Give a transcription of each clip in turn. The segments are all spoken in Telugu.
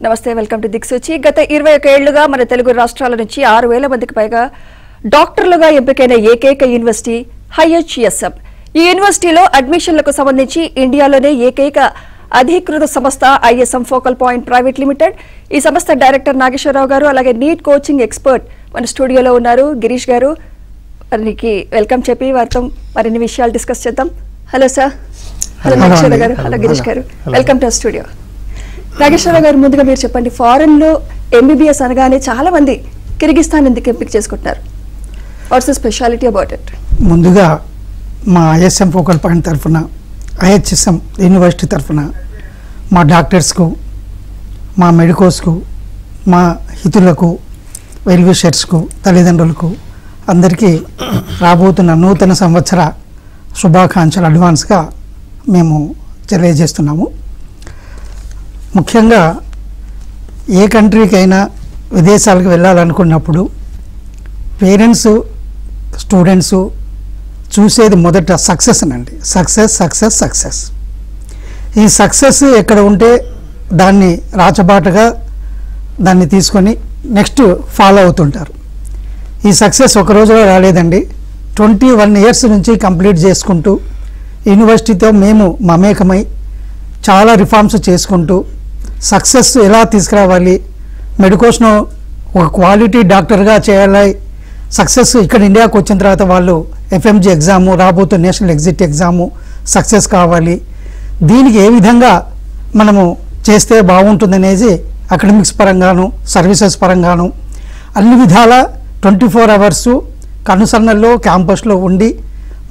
నమస్తే వెల్కమ్ టు దిక్సూచి. గత 21 ఏళ్లుగా మన తెలుగు రాష్ట్రాల నుంచి 6000 మందికి పైగా డాక్టర్లుగా ఎంపికైన ఏకైక యూనివర్సిటీ ఐహెచ్ఎస్ఎం. ఈ యూనివర్సిటీలో అడ్మిషన్లకు సంబంధించి ఇండియాలోనే ఏకైక అధికృత సంస్థ ISM focal point private limited. ఈ సంస్థ డైరెక్టర్ నాగేశ్వరరావు గారు, అలాగే నీట్ కోచింగ్ ఎక్స్పర్ట్ మన స్టూడియోలో ఉన్నారు గిరీష్ గారు. వారికి వెల్కమ్ చెప్పి వారితో మరిన్ని విషయాలు డిస్కస్ చేద్దాం. Hello sir. హలో నాగేశ్వరరావు గారు. హలో గిరీష్ గారు. Welcome to studio. నాగేశ్వరరావు గారు, ముందుగా మీరు చెప్పండి, ఫారెన్ లో ఎంబీబీఎస్ అనగానే చాలా మంది కిర్గిస్తాన్ ఎందుకు ఎంపిక చేసుకుంటున్నారు? What's the speciality about it? ముందుగా మా ఐఎస్ఎం ఫోకల్ పాయింట్ తరఫున, ఐహెచ్ఎస్ఎం యూనివర్సిటీ తరఫున మా డాక్టర్స్కు, మా మెడికోస్కు, మా హితులకు, వెల్ విషర్స్కు, తల్లిదండ్రులకు అందరికీ రాబోతున్న నూతన సంవత్సర శుభాకాంక్షలు అడ్వాన్స్గా మేము తెలియజేస్తున్నాము. ముఖ్యంగా ఏ కంట్రీకైనా విదేశాలకు వెళ్ళాలనుకున్నప్పుడు పేరెంట్స్, స్టూడెంట్స్ చూసేది మొదట సక్సెస్ అండి. Success success success. ఈ సక్సెస్ ఎక్కడ ఉంటే దాన్ని రాచబాటగా దాన్ని తీసుకొని నెక్స్ట్ ఫాలో అవుతుంటారు. ఈ సక్సెస్ ఒక రోజులో రాలేదండి. 21 ఇయర్స్ నుంచి కంప్లీట్ చేసుకుంటూ యూనివర్సిటీతో మేము మమేకమై చాలా రిఫార్మ్స్ చేసుకుంటూ సక్సెస్ ఎలా తీసుకురావాలి, మెడికోస్ను ఒక క్వాలిటీ డాక్టర్గా చేయాలి. సక్సెస్ ఇక్కడ ఇండియాకు వచ్చిన తర్వాత వాళ్ళు ఎఫ్ఎంజీ ఎగ్జాము, రాబోతున్న నేషనల్ ఎగ్జిట్ ఎగ్జాము సక్సెస్ కావాలి. దీనికి ఏ విధంగా మనము చేస్తే బాగుంటుందనేది అకాడమిక్స్ పరంగాను, సర్వీసెస్ పరంగాను అన్ని విధాల 24 అవర్సు కనుసన్నల్లో క్యాంపస్లో ఉండి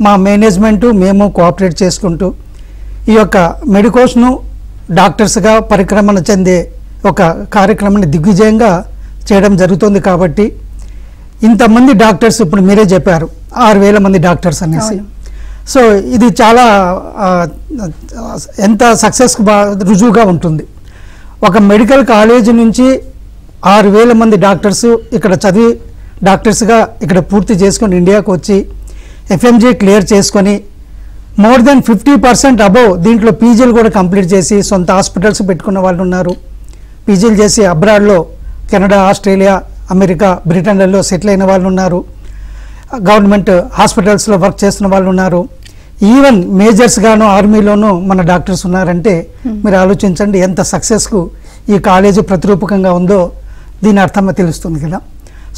మా మేనేజ్మెంటు మేము కోఆపరేట్ చేసుకుంటూ ఈ యొక్క మెడికోస్ను డాక్టర్స్గా పరిక్రమణ చెందే ఒక కార్యక్రమాన్ని దిగ్విజయంగా చేయడం జరుగుతుంది. కాబట్టి ఇంతమంది డాక్టర్స్, ఇప్పుడు మీరే చెప్పారు 6000 మంది డాక్టర్స్ అనేసి. సో ఇది చాలా ఎంత సక్సెస్కు రుజువుగా ఉంటుంది. ఒక మెడికల్ కాలేజీ నుంచి 6000 మంది డాక్టర్స్ ఇక్కడ చదివి డాక్టర్స్గా ఇక్కడ పూర్తి చేసుకొని ఇండియాకు వచ్చి ఎఫ్ఎంజీ క్లియర్ చేసుకొని మోర్ దెన్ 50% అబోవ్ దీంట్లో పీజీలు కూడా కంప్లీట్ చేసి సొంత హాస్పిటల్స్ పెట్టుకున్న వాళ్ళు ఉన్నారు. పీజీలు చేసి అబ్రాడ్లో కెనడా, ఆస్ట్రేలియా, అమెరికా, బ్రిటన్లలో సెటిల్ అయిన వాళ్ళు ఉన్నారు. గవర్నమెంట్ హాస్పిటల్స్లో వర్క్ చేస్తున్న వాళ్ళు ఉన్నారు. ఈవెన్ మేజర్స్గాను ఆర్మీలోనూ మన డాక్టర్స్ ఉన్నారంటే మీరు ఆలోచించండి ఎంత సక్సెస్కు ఈ కాలేజీ ప్రతిరూపకంగా ఉందో దీని అర్థం తెలుస్తుంది కదా.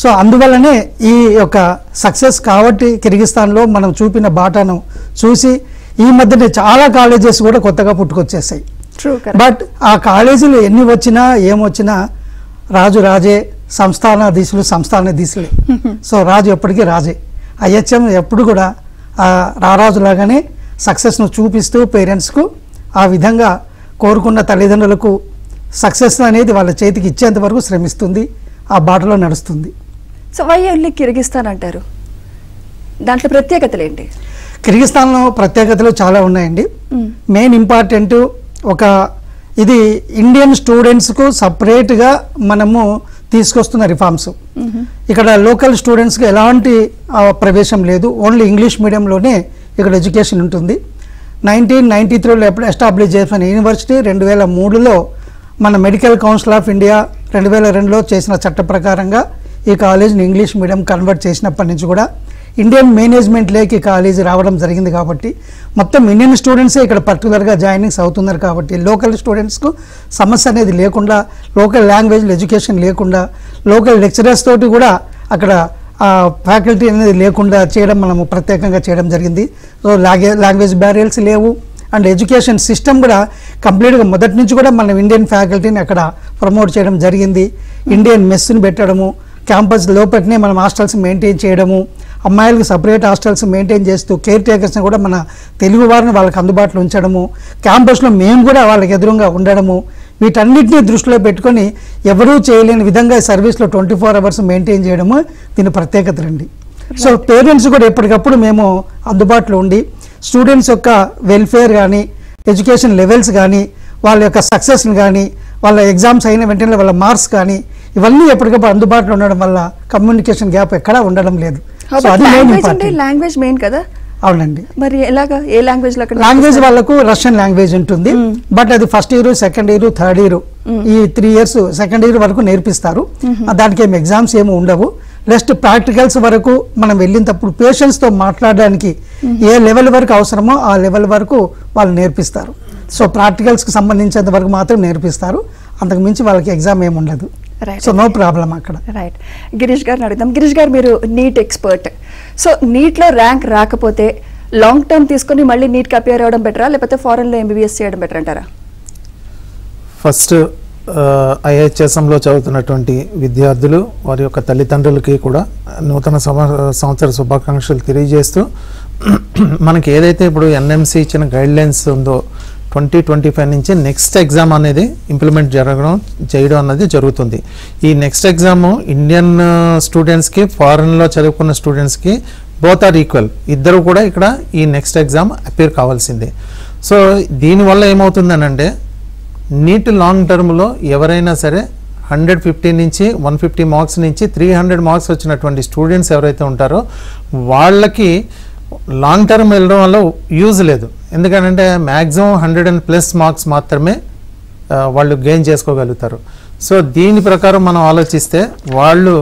సో అందువల్లనే ఈ యొక్క సక్సెస్ కాబట్టి కిర్గిస్తాన్లో మనం చూపిన బాటను చూసి ఈ మధ్యనే చాలా కాలేజెస్ కూడా కొత్తగా పుట్టుకొచ్చేసాయి. బట్ ఆ కాలేజీలు ఎన్ని వచ్చినా ఏమొచ్చినా రాజు రాజే, సంస్థానాధీశులు సంస్థానాధీశులే. సో రాజు ఎప్పటికీ రాజే. ఐహెచ్ఎం ఎప్పుడు కూడా రారాజులాగానే సక్సెస్ను చూపిస్తూ పేరెంట్స్కు ఆ విధంగా కోరుకున్న తల్లిదండ్రులకు సక్సెస్ అనేది వాళ్ళ చేతికి ఇచ్చేంత వరకు శ్రమిస్తుంది, ఆ బాటలో నడుస్తుంది. సో వై ఓన్లీ కిర్గిస్తాన్ అంటారు? దాంట్లో ప్రత్యేకతలు ఏంటి? కిర్గిస్తాన్లో ప్రత్యేకతలు చాలా ఉన్నాయండి. మెయిన్ ఇంపార్టెంట్ ఇది ఇండియన్ స్టూడెంట్స్కు సపరేట్గా మనము తీసుకొస్తున్న రిఫార్మ్స్. ఇక్కడ లోకల్ స్టూడెంట్స్కి ఎలాంటి ప్రవేశం లేదు. ఓన్లీ ఇంగ్లీష్ మీడియంలోనే ఇక్కడ ఎడ్యుకేషన్ ఉంటుంది. 1993లో ఎప్పుడు ఎస్టాబ్లిష్ చేసిన యూనివర్సిటీ 2003లో మన మెడికల్ కౌన్సిల్ ఆఫ్ ఇండియా 2002లో చేసిన చట్ట ప్రకారంగా ఈ కాలేజీని ఇంగ్లీష్ మీడియం కన్వర్ట్ చేసినప్పటి నుంచి కూడా ఇండియన్ మేనేజ్మెంట్లోకి కాలేజీ రావడం జరిగింది. కాబట్టి మొత్తం ఇండియన్ స్టూడెంట్సే ఇక్కడ పర్టికులర్గా జాయినింగ్స్ అవుతున్నారు. కాబట్టి లోకల్ స్టూడెంట్స్కు సమస్య అనేది లేకుండా, లోకల్ లాంగ్వేజ్ ఎడ్యుకేషన్ లేకుండా, లోకల్ లెక్చరర్స్ తోటి కూడా అక్కడ ఫ్యాకల్టీ అనేది లేకుండా చేయడం మనము ప్రత్యేకంగా చేయడం జరిగింది. సో లాంగ్వేజ్ బ్యారియర్స్ లేవు. అండ్ ఎడ్యుకేషన్ సిస్టమ్ కూడా కంప్లీట్గా మొదటి నుంచి కూడా మనం ఇండియన్ ఫ్యాకల్టీని అక్కడ ప్రమోట్ చేయడం జరిగింది. ఇండియన్ మెస్ని పెట్టడము, క్యాంపస్ లోపలనే మనం హాస్టల్స్ మెయింటైన్ చేయడము, అమ్మాయిలకు సపరేట్ హాస్టల్స్ మెయింటైన్ చేస్తూ కేర్ టేకర్స్ని కూడా మన తెలుగు వారిని వాళ్ళకి అందుబాటులో ఉంచడము, క్యాంపస్లో మేము కూడా వాళ్ళకి ఎదురుగా ఉండడము, వీటన్నిటిని దృష్టిలో పెట్టుకొని ఎవరూ చేయలేని విధంగా సర్వీస్లో 24 అవర్స్ మెయింటైన్ చేయడము దీని ప్రత్యేకతలండి. సో పేరెంట్స్ కూడా ఎప్పటికప్పుడు మేము అందుబాటులో ఉండి స్టూడెంట్స్ యొక్క వెల్ఫేర్ కానీ, ఎడ్యుకేషన్ లెవెల్స్ కానీ, వాళ్ళ యొక్క సక్సెస్ని కానీ, వాళ్ళ ఎగ్జామ్స్ అయిన వెంటనే వాళ్ళ మార్క్స్ కానీ ఇవన్నీ ఎప్పటికప్పుడు అందుబాటులో ఉండడం వల్ల కమ్యూనికేషన్ గ్యాప్ ఎక్కడా ఉండడం లేదు. లాంగ్వేజ్ మెయిన్ కదా. అవునండి. మరి ఎలాగా, ఏ లాంగ్వేజ్ లో? లాంగ్వేజ్ వాళ్ళకు రష్యన్ లాంగ్వేజ్ ఉంటుంది, బట్ అది first year, second year, third year, ఈ 3 years సెకండ్ ఇయర్ వరకు నేర్పిస్తారు. దానికి ఏమి ఎగ్జామ్స్ ఏమి ఉండవు. నెక్స్ట్ ప్రాక్టికల్స్ వరకు మనం వెళ్ళినప్పుడు పేషెంట్స్ తో మాట్లాడడానికి ఏ లెవెల్ వరకు అవసరమో ఆ లెవెల్ వరకు వాళ్ళు నేర్పిస్తారు. సో ప్రాక్టికల్స్ కి సంబంధించినంత వరకు మాత్రం నేర్పిస్తారు, అంతకు మించి వాళ్ళకి ఎగ్జామ్ ఏమి ఉండదు. సో నో ప్రాబ్లం అక్కడ. రైట్. గిరీష్ గారిని అడుగుదాం. గిరీష్ గారు, మీరు నీట్ ఎక్స్పర్ట్. సో నీట్ లో ర్యాంక్ రాకపోతే లాంగ్ టర్మ్ తీసుకుని మళ్ళీ నీట్ కి అపియర్ అవ్వడం బెటరా, లేకపోతే ఫారెన్ లో ఎంబీబీఎస్ చేయడం బెటర్ అంటారా? ఫస్ట్ ఐహెచ్ఎస్ఎంలో చదువుతున్నటువంటి విద్యార్థులు వారి యొక్క తల్లిదండ్రులకి కూడా నూతన సంవత్సర శుభాకాంక్షలు తెలియజేస్తూ, మనకి ఏదైతే ఇప్పుడు ఎన్ఎంసి ఇచ్చిన గైడ్లైన్స్ ఉందో 2025 నుంచి నెక్స్ట్ ఎగ్జామ్ అనేది ఇంప్లిమెంట్ చేయడం అనేది జరుగుతుంది. ఈ నెక్స్ట్ ఎగ్జామ్ ఇండియన్ స్టూడెంట్స్కి, ఫారెన్లో చదువుకున్న స్టూడెంట్స్కి బోత్ ఆర్ ఈక్వల్. ఇద్దరు కూడా ఇక్కడ ఈ నెక్స్ట్ ఎగ్జామ్ అపేర్ కావాల్సిందే. సో దీనివల్ల ఏమవుతుందనంటే, నీట్ లాంగ్ టర్మ్లో ఎవరైనా సరే 150 నుంచి 150 మార్క్స్ నుంచి 300 మార్క్స్ వచ్చినటువంటి స్టూడెంట్స్ ఎవరైతే ఉంటారో వాళ్ళకి లాంగ్ టర్మ్ వెళ్ళడం వల్ల యూజ్ లేదు. ఎందుకంటే మ్యాక్సిమం 100+ మార్క్స్ మాత్రమే వాళ్ళు గెయిన్ చేసుకోగలుగుతారు. సో దీని ప్రకారం మనం ఆలోచిస్తే వాళ్ళు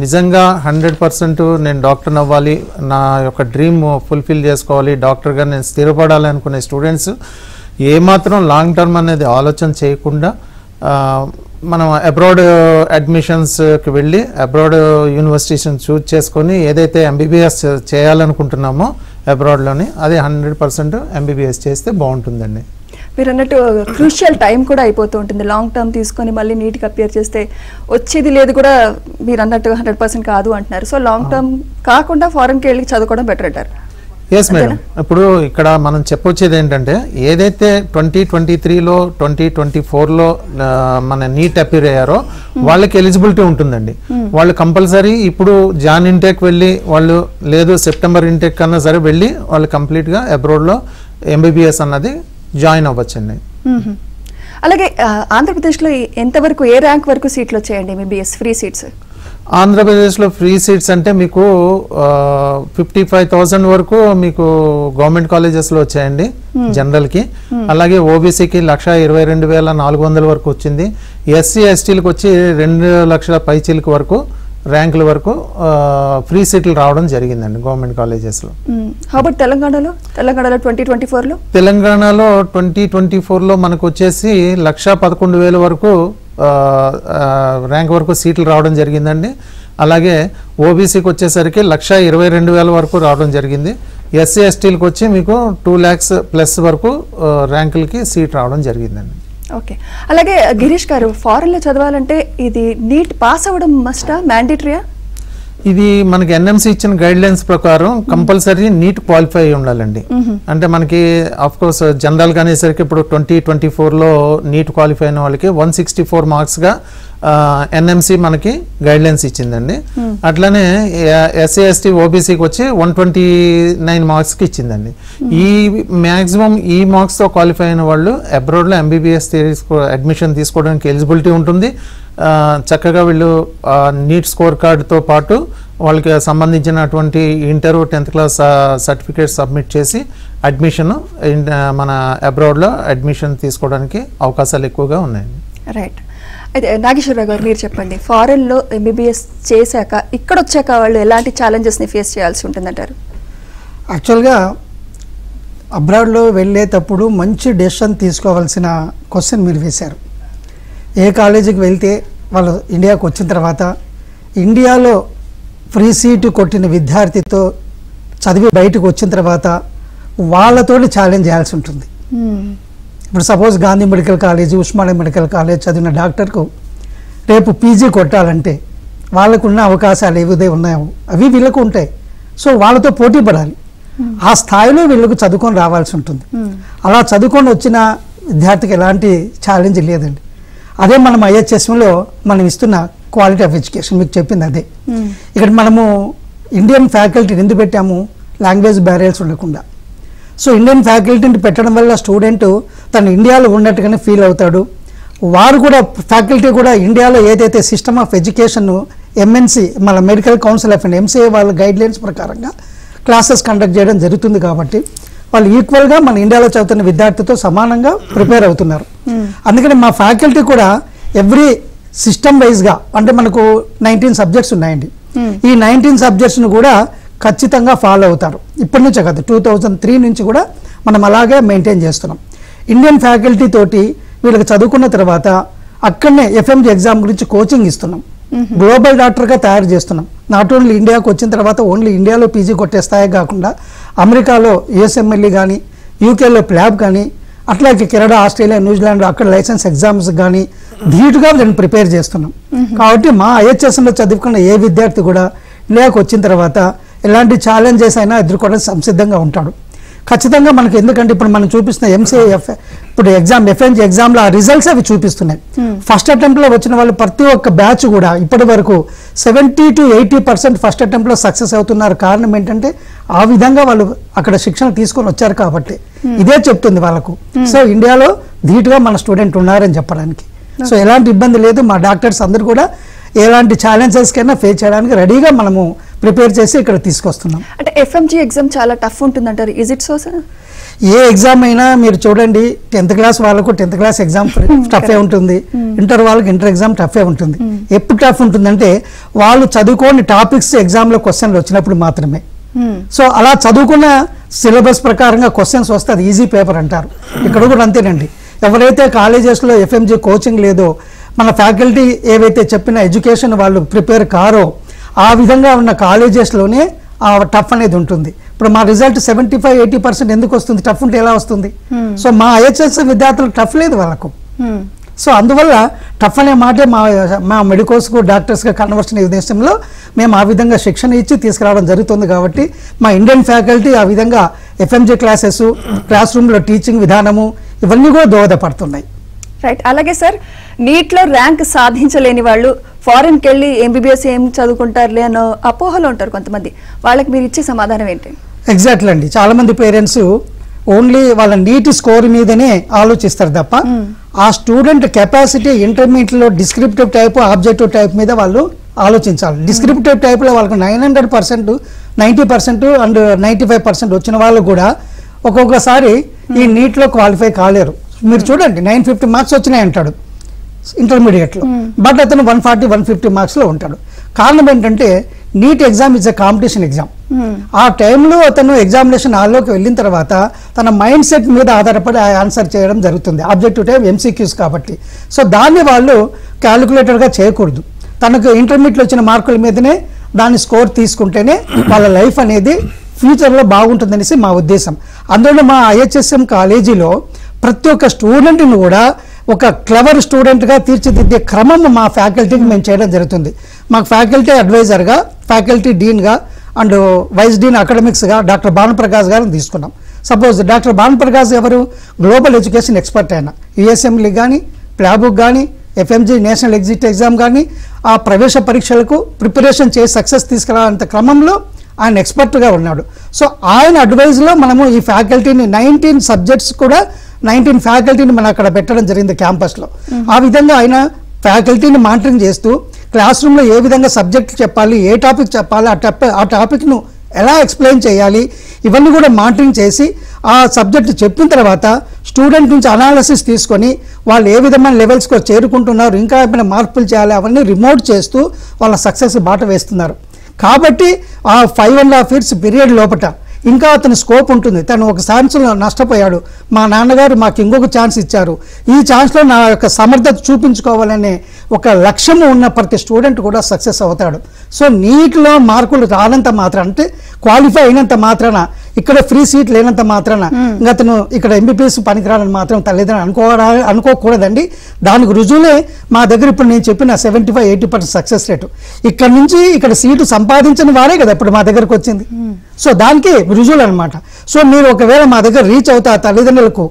నిజంగా 100% నేను డాక్టర్ని అవ్వాలి, నా యొక్క డ్రీమ్ ఫుల్ఫిల్ చేసుకోవాలి, డాక్టర్గా నేను స్థిరపడాలి అనుకునే స్టూడెంట్స్ ఏమాత్రం లాంగ్ టర్మ్ అనేది ఆలోచన చేయకుండా మనం అబ్రాడ్ అడ్మిషన్స్కి వెళ్ళి అబ్రాడ్ యూనివర్సిటీస్ని చూజ్ చేసుకొని ఏదైతే ఎంబీబీఎస్ చేయాలనుకుంటున్నామో అబ్రాడ్లోని అది 100% ఎంబీబీఎస్ చేస్తే బాగుంటుందండి. మీరు అన్నట్టు క్రూషియల్ టైం కూడా అయిపోతూ ఉంటుంది. లాంగ్ టర్మ్ తీసుకొని మళ్ళీ నీట్గా అపియర్ చేస్తే వచ్చేది లేదు కూడా, మీరు అన్నట్టు 100% కాదు అంటున్నారు. సో లాంగ్ టర్మ్ కాకుండా ఫారెన్కి వెళ్ళి చదువుకోవడం బెటర్ అంటారు. Yes madam. ఇప్పుడు ఇక్కడ మనం చెప్పొచ్చేది ఏంటంటే, ఏదైతే 2023లో 2024లో మన నీట్ అపీర్ అయ్యారో వాళ్ళకి ఎలిజిబిలిటీ ఉంటుందండి. వాళ్ళు కంపల్సరీ ఇప్పుడు జాన్ ఇంటేక్ వెళ్ళి వాళ్ళు, లేదు సెప్టెంబర్ ఇంటేక్ కన్నా సరే వెళ్ళి వాళ్ళు కంప్లీట్గా అబ్రాడ్లో ఎంబీబీఎస్ అన్నది జాయిన్ అవ్వచ్చండి. అలాగే ఆంధ్రప్రదేశ్లో ఎంతవరకు, ఏ ర్యాంక్ వరకు సీట్లు వచ్చాయండి ఎంబీబీఎస్ ఫ్రీ సీట్స్? ఆంధ్రప్రదేశ్లో ఫ్రీ సీట్స్ అంటే మీకు 55,000 వరకు మీకు గవర్నమెంట్ కాలేజెస్లో వచ్చాయండి జనరల్కి. అలాగే ఓబీసీకి 1,22,400 వరకు వచ్చింది. ఎస్సీ ఎస్టీలకు వచ్చి 2 లక్షల పైచీలకు వరకు ర్యాంకుల వరకు ఫ్రీ సీట్లు రావడం జరిగిందండి గవర్నమెంట్ కాలేజెస్లో. తెలంగాణలో 2024లో తెలంగాణలో 2024లో మనకు వచ్చేసి 1,11,000 వరకు ర్యాంక్ వరకు సీట్లు రావడం జరిగిందండి. అలాగే ఓబీసీకి వచ్చేసరికి 1,22,000 వరకు రావడం జరిగింది. ఎస్సీ ఎస్టీలకు వచ్చి మీకు 2 lakhs+ వరకు ర్యాంకులకి సీట్ రావడం జరిగిందండి. ఓకే. అలాగే గిరీష్ గారు, ఫారెన్లో చదవాలంటే ఇది నీట్ పాస్ అవ్వడం మస్టా, మ్యాండేటరీయా? ఇది మనకి ఎన్ఎంసీ ఇచ్చిన గైడ్ లైన్స్ ప్రకారం కంపల్సరీ నీట్ క్వాలిఫై అయి ఉండాలండి. అంటే మనకి ఆఫ్ కోర్స్ జనరల్ గా అనేసరికి ఇప్పుడు 2024లో నీట్ క్వాలిఫై అయిన వాళ్ళకి 164 మార్క్స్గా ఎన్ఎంసీ మనకి గైడ్ లైన్స్ ఇచ్చిందండి. అట్లానే ఎస్సీ ఎస్టీ ఓబీసీకి వచ్చి 129 మార్క్స్కి ఇచ్చిందండి. ఈ మ్యాక్సిమం ఈ మార్క్స్తో క్వాలిఫై అయిన వాళ్ళు అబ్రాడ్లో ఎంబీబీఎస్ అడ్మిషన్ తీసుకోవడానికి ఎలిజిబిలిటీ ఉంటుంది. చక్కగా వీళ్ళు నీట్ స్కోర్ కార్డుతో పాటు వాళ్ళకి సంబంధించినటువంటి inter 10th class certificate submit చేసి అడ్మిషన్ మన అబ్రాడ్లో అడ్మిషన్ తీసుకోవడానికి అవకాశాలు ఎక్కువగా ఉన్నాయండి. రైట్. అయితే నాగేశ్వరరావు గారు, మీరు చెప్పండి, ఫారెన్లో ఎంబీబీఎస్ చేశాక ఇక్కడ వచ్చాక వాళ్ళు ఎలాంటి ఛాలెంజెస్ని ఫేస్ చేయాల్సి ఉంటుందంటారు? యాక్చువల్గా అబ్రాడ్లో వెళ్ళేటప్పుడు మంచి డెసిషన్ తీసుకోవాల్సిన క్వశ్చన్ మీరు వేశారు. ఏ కాలేజీకి వెళ్తే వాళ్ళు ఇండియాకు వచ్చిన తర్వాత ఇండియాలో ఫ్రీ సీటు కొట్టిన విద్యార్థితో చదివి బయటకు వచ్చిన తర్వాత వాళ్ళతో ఛాలెంజ్ చేయాల్సి ఉంటుంది. ఇప్పుడు suppose Gandhi medical college, Osmania medical college చదివిన డాక్టర్కు రేపు పీజీ కొట్టాలంటే వాళ్ళకున్న అవకాశాలు ఏవిదే ఉన్నాయో అవి వీళ్ళకు ఉంటాయి. సో వాళ్ళతో పోటీ పడాలి. ఆ స్థాయిలో వీళ్ళకు చదువుకొని రావాల్సి ఉంటుంది. అలా చదువుకొని వచ్చిన విద్యార్థికి ఎలాంటి ఛాలెంజ్ లేదండి. అదే మనం ఐహెచ్ఎస్లో మనం ఇస్తున్న క్వాలిటీ ఆఫ్ ఎడ్యుకేషన్, మీకు చెప్పింది అదే. ఇక్కడ మనము ఇండియన్ ఫ్యాకల్టీని ఎందుకు పెట్టాము? లాంగ్వేజ్ బ్యారియర్స్ ఉండకుండా. సో ఇండియన్ ఫ్యాకల్టీని పెట్టడం వల్ల స్టూడెంట్ తను ఇండియాలో ఉన్నట్టుగానే ఫీల్ అవుతాడు. వారు కూడా ఫ్యాకల్టీ కూడా ఇండియాలో ఏదైతే సిస్టమ్ ఆఫ్ ఎడ్యుకేషన్ ఎంఎన్సి మన medical council of India MCA వాళ్ళ గైడ్ లైన్స్ ప్రకారంగా క్లాసెస్ కండక్ట్ చేయడం జరుగుతుంది కాబట్టి వాళ్ళు ఈక్వల్గా మన ఇండియాలో చదువుతున్న విద్యార్థితో సమానంగా ప్రిపేర్ అవుతున్నారు. అందుకని మా ఫ్యాకల్టీ కూడా ఎవ్రీ సిస్టమ్ వైజ్గా అంటే మనకు 19 సబ్జెక్ట్స్ ఉన్నాయండి. ఈ 19 సబ్జెక్ట్స్ను కూడా ఖచ్చితంగా ఫాలో అవుతారు. ఇప్పటి నుంచే కాదు 2003 నుంచి కూడా మనం అలాగే మెయింటైన్ చేస్తున్నాం. ఇండియన్ ఫ్యాకల్టీ తోటి వీళ్ళకి చదువుకున్న తర్వాత అక్కడనే FMG ఎగ్జామ్ గురించి కోచింగ్ ఇస్తున్నాం. గ్లోబల్ డాక్టర్గా తయారు చేస్తున్నాం. నాట్ ఓన్లీ ఇండియాకు వచ్చిన తర్వాత ఓన్లీ ఇండియాలో పీజీ కొట్టే స్థాయి కాకుండా అమెరికాలో USMLE కానీ యూకేలో ప్లాబ్ కానీ అట్లాగే కెనడా, ఆస్ట్రేలియా, న్యూజిలాండ్లో అక్కడ లైసెన్స్ ఎగ్జామ్స్ కానీ ధీటుగా నేను ప్రిపేర్ చేస్తున్నాం. కాబట్టి మా IHSలో చదువుకున్న ఏ విద్యార్థి కూడా ఇండియాకు వచ్చిన తర్వాత ఎలాంటి ఛాలెంజెస్ అయినా ఎదుర్కోవడం సంసిద్ధంగా ఉంటాడు. ఖచ్చితంగా మనకి ఎందుకంటే ఇప్పుడు మనం చూపిస్తున్న MCA ఇప్పుడు FMG ఎగ్జామ్లో ఆ రిజల్ట్స్ అవి చూపిస్తున్నాయి. ఫస్ట్ అటెంప్ట్లో వచ్చిన వాళ్ళు ప్రతి ఒక్క బ్యాచ్ కూడా ఇప్పటి వరకు 70 to 80% ఫస్ట్ అటెంప్ట్లో సక్సెస్ అవుతున్నారు. కారణం ఏంటంటే ఆ విధంగా వాళ్ళు అక్కడ శిక్షణ తీసుకొని వచ్చారు కాబట్టి ఇదే చెప్తుంది వాళ్ళకు. సో ఇండియాలో ధీటుగా మన స్టూడెంట్ ఉన్నారని చెప్పడానికి. సో ఎలాంటి ఇబ్బంది లేదు. మా డాక్టర్స్ అందరూ కూడా ఎలాంటి ఛాలెంజెస్ కైనా ఫేస్ చేయడానికి రెడీగా మనము ప్రిపేర్ చేసి ఇక్కడ తీసుకొస్తున్నాం. అంటే FMG ఎగ్జామ్ చాలా టఫ్ ఉంటుంది అంటారు. Is it so sir? A exam అయినా మీరు చూడండి 10th క్లాస్ వాళ్ళకు 10th క్లాస్ ఎగ్జామ్ టఫే ఉంటుంది, ఇంటర్ వాళ్ళకి ఇంటర్ ఎగ్జామ్ టఫే ఉంటుంది. ఎప్పుడు టఫ్ ఉంటుందంటే వాళ్ళు చదువుకోని టాపిక్స్ ఎగ్జామ్లో క్వశ్చన్లు వచ్చినప్పుడు మాత్రమే. సో అలా చదువుకున్న సిలబస్ ప్రకారంగా క్వశ్చన్స్ వస్తే అది ఈజీ పేపర్ అంటారు. ఇక్కడ కూడా అంతేనండి. ఎవరైతే కాలేజెస్లో FMG కోచింగ్ లేదో మన ఫ్యాకల్టీ ఏవైతే చెప్పిన ఎడ్యుకేషన్ వాళ్ళు ప్రిపేర్ కారో ఆ విధంగా ఉన్న కాలేజెస్లోనే ఆ టఫ్ అనేది ఉంటుంది. ఇప్పుడు మా రిజల్ట్ 75-80% ఎందుకు వస్తుంది? టఫ్ ఉంటే ఎలా వస్తుంది? సో మా IHS విద్యార్థులకు టఫ్ లేదు వాళ్ళకు. సో అందువల్ల టఫ్ అనే మాటే మా మెడికోస్కు డాక్టర్స్గా కన్వర్షన్ ఉద్దేశంలో మేము ఆ విధంగా శిక్షణ ఇచ్చి తీసుకురావడం జరుగుతుంది. కాబట్టి మా ఇండియన్ ఫ్యాకల్టీ ఆ విధంగా FMG క్లాసెస్, క్లాస్ రూమ్లో టీచింగ్ విధానము ఇవన్నీ కూడా దోహదపడుతున్నాయి. రైట్. అలాగే సార్, నీట్లో ర్యాంక్ సాధించలేని వాళ్ళు ఫారెన్కి వెళ్ళి MBBS ఏం చదువుకుంటారులే అన్న అపోహలో ఉంటారు కొంతమంది. వాళ్ళకి మీరు ఇచ్చే సమాధానం ఏంటి? ఎగ్జాక్ట్లీ అండి. చాలా మంది పేరెంట్స్ ఓన్లీ వాళ్ళ నీట్ స్కోర్ మీదనే ఆలోచిస్తారు తప్ప ఆ స్టూడెంట్ కెపాసిటీ ఇంటర్మీడియట్లో డిస్క్రిప్టివ్ టైప్, ఆబ్జెక్టివ్ టైప్ మీద వాళ్ళు ఆలోచించాలి. డిస్క్రిప్టివ్ టైప్లో వాళ్ళకి 900%, 90% అండ్ 95% వచ్చిన వాళ్ళు కూడా ఒక్కొక్కసారి ఈ నీట్లో క్వాలిఫై కాలేరు. మీరు చూడండి 950 మార్క్స్ వచ్చినాయి అంటాడు ఇంటర్మీడియట్లో, బట్ అతను 140-150 మార్క్స్లో ఉంటాడు. కారణం ఏంటంటే NEET exam is a competition exam. ఆ టైంలో అతను ఎగ్జామినేషన్ హాల్లోకి వెళ్ళిన తర్వాత తన మైండ్ సెట్ మీద ఆధారపడి ఆన్సర్ చేయడం జరుగుతుంది. ఆబ్జెక్టివ్ టైప్ MCQs కాబట్టి. సో దాన్ని వాళ్ళు క్యాలిక్యులేటర్గా చేయకూడదు. తనకు ఇంటర్మీడియట్లో వచ్చిన మార్కుల మీదనే దాని స్కోర్ తీసుకుంటేనే వాళ్ళ లైఫ్ అనేది ఫ్యూచర్లో బాగుంటుందనేసి మా ఉద్దేశం. అందులో మా IHSM కాలేజీలో ప్రతి ఒక్క స్టూడెంట్ని కూడా ఒక క్లవర్ స్టూడెంట్గా తీర్చిదిద్దే క్రమం మా ఫ్యాకల్టీకి మేము చేయడం జరుగుతుంది. మాకు ఫ్యాకల్టీ అడ్వైజర్గా, ఫ్యాకల్టీ డీన్గా అండ్ వైస్ డీన్ అకాడమిక్స్గా డాక్టర్ భానుప్రకాష్ గారిని తీసుకున్నాం. సపోజ్ డాక్టర్ భానుప్రకాష్ ఎవరు? గ్లోబల్ ఎడ్యుకేషన్ ఎక్స్పర్ట్ అయిన USMLE కానీ, ప్లాబుక్ కానీ, FMG నేషనల్ ఎగ్జిట్ ఎగ్జామ్ కానీ ఆ ప్రవేశ పరీక్షలకు ప్రిపరేషన్ చేసి సక్సెస్ తీసుకురావాలంత క్రమంలో ఆయన ఎక్స్పర్ట్గా ఉన్నాడు. సో ఆయన అడ్వైజ్లో మనము ఈ ఫ్యాకల్టీని 19 సబ్జెక్ట్స్ కూడా 19 ఫ్యాకల్టీని మనం అక్కడ పెట్టడం జరిగింది క్యాంపస్లో. ఆ విధంగా ఆయన ఫ్యాకల్టీని మానిటరింగ్ చేస్తూ క్లాస్ రూమ్లో ఏ విధంగా సబ్జెక్ట్ చెప్పాలి, ఏ టాపిక్ చెప్పాలి, ఆ టాపిక్ను ఎలా ఎక్స్ప్లెయిన్ చేయాలి, ఇవన్నీ కూడా మానిటరింగ్ చేసి ఆ సబ్జెక్ట్ చెప్పిన తర్వాత స్టూడెంట్ నుంచి అనాలిసిస్ తీసుకొని వాళ్ళు ఏ విధమైన లెవెల్స్కి చేరుకుంటున్నారు, ఇంకా ఏమైనా మార్పులు చేయాలి, అవన్నీ రిమోట్ చేస్తూ వాళ్ళ సక్సెస్ బాట వేస్తున్నారు. కాబట్టి ఆ 5.5 years పీరియడ్ లోపల ఇంకా అతని స్కోప్ ఉంటుంది. తను ఒక ఛాన్స్లో నష్టపోయాడు, మా నాన్నగారు మాకు ఇంకొక ఛాన్స్ ఇచ్చారు, ఈ ఛాన్స్లో నా యొక్క సమర్థత చూపించుకోవాలనే ఒక లక్ష్యం ఉన్న ప్రతి స్టూడెంట్ కూడా సక్సెస్ అవుతాడు. సో నీట్లో మార్కులు రానంత మాత్రాన, అంటే క్వాలిఫై అయినంత మాత్రాన, ఇక్కడ ఫ్రీ సీట్ లేనంత మాత్రాన ఇంకా అతను ఇక్కడ MBBS పనికిరాలని మాత్రం తల్లిదండ్రులు అనుకోకూడదండి. దానికి రుజువులే మా దగ్గర ఇప్పుడు నేను చెప్పిన 75-80% సక్సెస్ రేటు. ఇక్కడ నుంచి ఇక్కడ సీటు సంపాదించిన వారే కదా ఇప్పుడు మా దగ్గరకు వచ్చింది. సో దానికి రుజువులు అనమాట. సో మీరు ఒకవేళ మా దగ్గర రీచ్ అవుతా తల్లిదండ్రులకు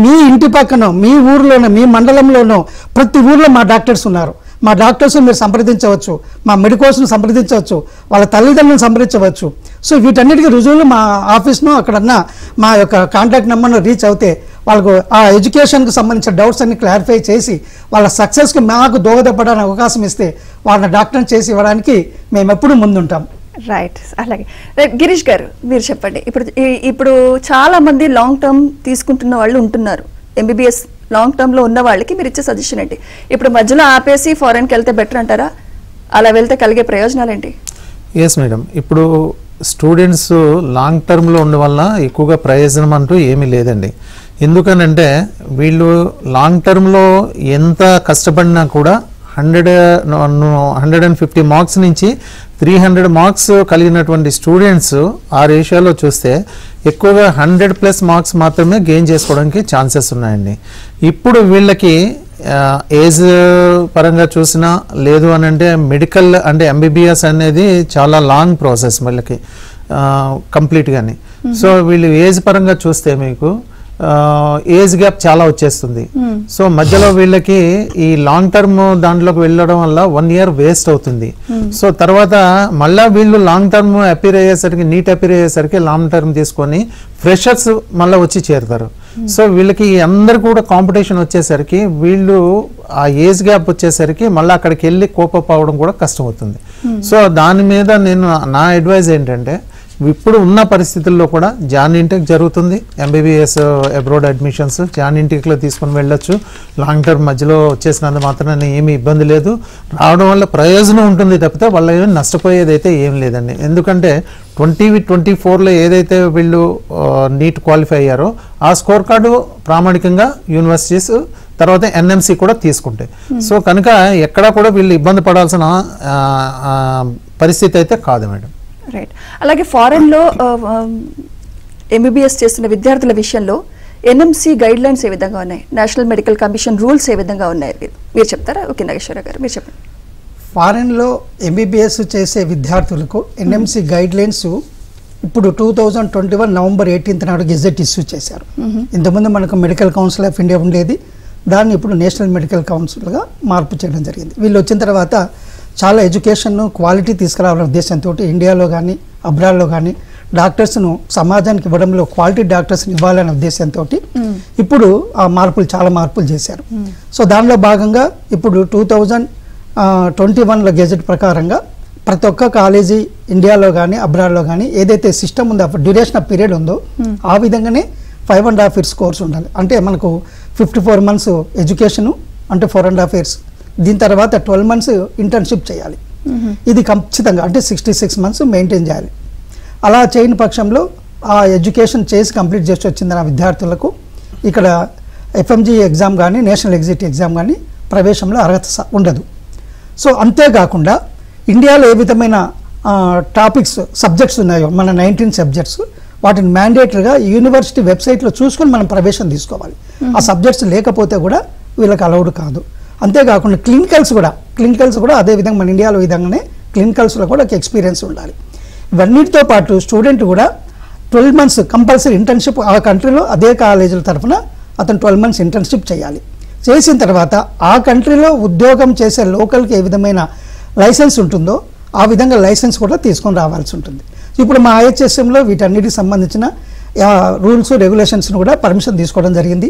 మీ ఇంటి పక్కన, మీ ఊర్లోనో, మీ మండలంలోనో ప్రతి ఊర్లో మా డాక్టర్స్ ఉన్నారు. మా డాక్టర్స్ మీరు సంప్రదించవచ్చు, మా మెడికోస్ను సంప్రదించవచ్చు, వాళ్ళ తల్లిదండ్రులను సంప్రదించవచ్చు. సో వీటన్నిటికీ రుజువులు మా ఆఫీస్ను అక్కడన్నా మా యొక్క కాంటాక్ట్ నెంబర్ను రీచ్ అవుతే వాళ్ళకు ఆ ఎడ్యుకేషన్కి సంబంధించిన డౌట్స్ అన్ని క్లారిఫై చేసి వాళ్ళ సక్సెస్కి మాకు దోహదపడడానికి అవకాశం ఇస్తే వాళ్ళని డాక్టర్ని చేసి ఇవ్వడానికి మేము ఎప్పుడూ ముందుంటాం. రైట్, అలాగే గిరీష్ గారు మీరు చెప్పండి. ఇప్పుడు చాలా మంది లాంగ్ టర్మ్ తీసుకుంటున్న వాళ్ళు ఉంటున్నారు. ఎంబీబీఎస్ లాంగ్ టర్మ్ లో ఉన్న వాళ్ళకి మీరు ఇచ్చే సజెషన్ ఏంటి? ఇప్పుడు మధ్యలో ఆపేసి ఫారెన్కి వెళ్తే బెటర్ అంటారా? అలా వెళ్తే కలిగే ప్రయోజనాలు ఏంటి? ఎస్ మేడం, ఇప్పుడు స్టూడెంట్స్ లాంగ్ టర్మ్లో ఉండడం వల్ల ఎక్కువగా ప్రయోజనం అంటూ ఏమీ లేదండి. ఎందుకనంటే వీళ్ళు లాంగ్ టర్మ్లో ఎంత కష్టపడినా కూడా 150 మార్క్స్ నుంచి 300 మార్క్స్ కలిగినటువంటి స్టూడెంట్స్ ఆ రేషియోలో చూస్తే ఎక్కువగా 100+ మార్క్స్ మాత్రమే గెయిన్ చేసుకోవడానికి ఛాన్సెస్ ఉన్నాయండి. ఇప్పుడు వీళ్ళకి ఏజ్ పరంగా చూసినా లేదు అని అంటే మెడికల్ అంటే ఎంబీబీఎస్ అనేది చాలా లాంగ్ ప్రాసెస్ వీళ్ళకి కంప్లీట్గాని. సో వీళ్ళు ఏజ్ పరంగా చూస్తే మీకు ఏజ్ గ్యాప్ చాలా వచ్చేస్తుంది. సో మధ్యలో వీళ్ళకి ఈ లాంగ్ టర్మ్ దాంట్లోకి వెళ్ళడం వల్ల 1 ఇయర్ వేస్ట్ అవుతుంది. సో తర్వాత మళ్ళా వీళ్ళు లాంగ్ టర్మ్ అపీర్ అయ్యేసరికి నీట్ అపీర్ అయ్యేసరికి లాంగ్ టర్మ్ తీసుకొని ఫ్రెషర్స్ మళ్ళీ వచ్చి చేరుతారు. సో వీళ్ళకి అందరు కూడా కాంపిటీషన్ వచ్చేసరికి వీళ్ళు ఆ ఏజ్ గ్యాప్ వచ్చేసరికి మళ్ళీ అక్కడికి వెళ్ళి కోపప్ అవ్వడం కూడా కష్టం అవుతుంది. సో దాని మీద నా అడ్వైజ్ ఏంటంటే ఇప్పుడు ఉన్న పరిస్థితుల్లో కూడా జాన్ ఇంటెక్ జరుగుతుంది. ఎంబీబీఎస్ అబ్రాడ్ అడ్మిషన్స్ జాన్ ఇంటెక్లో తీసుకుని వెళ్ళొచ్చు. లాంగ్ టర్మ్ మధ్యలో వచ్చేసినంత మాత్రాన ఏమీ ఇబ్బంది లేదు. రావడం వల్ల ప్రయోజనం ఉంటుంది తప్పితే వాళ్ళ ఏమి నష్టపోయేది అయితే ఏం లేదండి. ఎందుకంటే 2024లో ఏదైతే వీళ్ళు నీట్ క్వాలిఫై అయ్యారో ఆ స్కోర్ కార్డు ప్రామాణికంగా యూనివర్సిటీస్ తర్వాత ఎన్ఎంసీ కూడా తీసుకుంటాయి. సో కనుక ఎక్కడా కూడా వీళ్ళు ఇబ్బంది పడాల్సిన పరిస్థితి అయితే కాదు మేడం. రైట్, అలాగే ఫారెన్లో ఎంబీబీఎస్ చేస్తున్న విద్యార్థుల విషయంలో ఎన్ఎంసీ గైడ్ లైన్స్ ఏ విధంగా ఉన్నాయి? నేషనల్ మెడికల్ కమిషన్ రూల్స్ ఏ విధంగా ఉన్నాయి? మీరు చెప్తారా? ఓకే నాగేశ్వరరావు గారు మీరు చెప్పండి. ఫారెన్లో ఎంబీబీఎస్ చేసే విద్యార్థులకు ఎన్ఎంసీ గైడ్ లైన్స్ ఇప్పుడు 2021 నవంబర్ 18 నాడు గెజెట్ ఇష్యూ చేశారు. ఇంతకుముందు మనకు మెడికల్ కౌన్సిల్ ఆఫ్ ఇండియా ఉండేది, దాన్ని ఇప్పుడు నేషనల్ మెడికల్ కౌన్సిల్గా మార్పు చేయడం జరిగింది. వీళ్ళు వచ్చిన తర్వాత చాలా ఎడ్యుకేషన్ క్వాలిటీ తీసుకురావాలనే ఉద్దేశంతో ఇండియాలో కానీ అబ్రాడ్లో కానీ డాక్టర్స్ను సమాజానికి ఇవ్వడంలో క్వాలిటీ డాక్టర్స్ని ఇవ్వాలనే ఉద్దేశంతో ఇప్పుడు ఆ చాలా మార్పులు చేశారు. సో దానిలో భాగంగా ఇప్పుడు 2021లో గెజెట్ ప్రకారంగా ప్రతి ఒక్క కాలేజీ ఇండియాలో కానీ అబ్రాడ్లో కానీ ఏదైతే సిస్టమ్ ఉందో డ్యూరేషన్ ఆఫ్ పీరియడ్ ఉందో ఆ విధంగానే 5.5 years కోర్స్ ఉండాలి. అంటే మనకు 54 months ఎడ్యుకేషను అంటే 4.5 years, దీని తర్వాత 12 months ఇంటర్న్షిప్ చేయాలి. ఇది ఖచ్చితంగా అంటే 66 months మెయింటైన్ చేయాలి. అలా చేయని పక్షంలో ఆ ఎడ్యుకేషన్ చేసి కంప్లీట్ చేసి వచ్చింది ఆ విద్యార్థులకు ఇక్కడ ఎఫ్ఎంజీ ఎగ్జామ్ కానీ నేషనల్ ఎగ్జిట్ ఎగ్జామ్ కానీ ప్రవేశంలో అర్హత ఉండదు. సో అంతేకాకుండా ఇండియాలో ఏ విధమైన సబ్జెక్ట్స్ ఉన్నాయో మన 19 సబ్జెక్ట్స్ వాటిని మ్యాండేటరీగా యూనివర్సిటీ వెబ్సైట్లో చూసుకొని మనం ప్రవేశం తీసుకోవాలి. ఆ సబ్జెక్ట్స్ లేకపోతే కూడా వీళ్ళకి అలౌడ్ కాదు. అంతేకాకుండా క్లినికల్స్ కూడా అదేవిధంగా మన ఇండియాలో విధంగానే క్లినికల్స్లో కూడా ఒక ఎక్స్పీరియన్స్ ఉండాలి. ఇవన్నిటితో పాటు స్టూడెంట్ కూడా 12 months కంపల్సరీ ఇంటర్న్షిప్ ఆ కంట్రీలో అదే కాలేజీల తరఫున అతను 12 months ఇంటర్న్షిప్ చేయాలి. చేసిన తర్వాత ఆ కంట్రీలో ఉద్యోగం చేసే లోకల్కి ఏ విధమైన లైసెన్స్ ఉంటుందో ఆ విధంగా లైసెన్స్ కూడా తీసుకొని రావాల్సి ఉంటుంది. ఇప్పుడు మా ఐహెచ్ఎస్ఎంలో వీటన్నిటికి సంబంధించిన రూల్స్ రెగ్యులేషన్స్ను కూడా పర్మిషన్ తీసుకోవడం జరిగింది.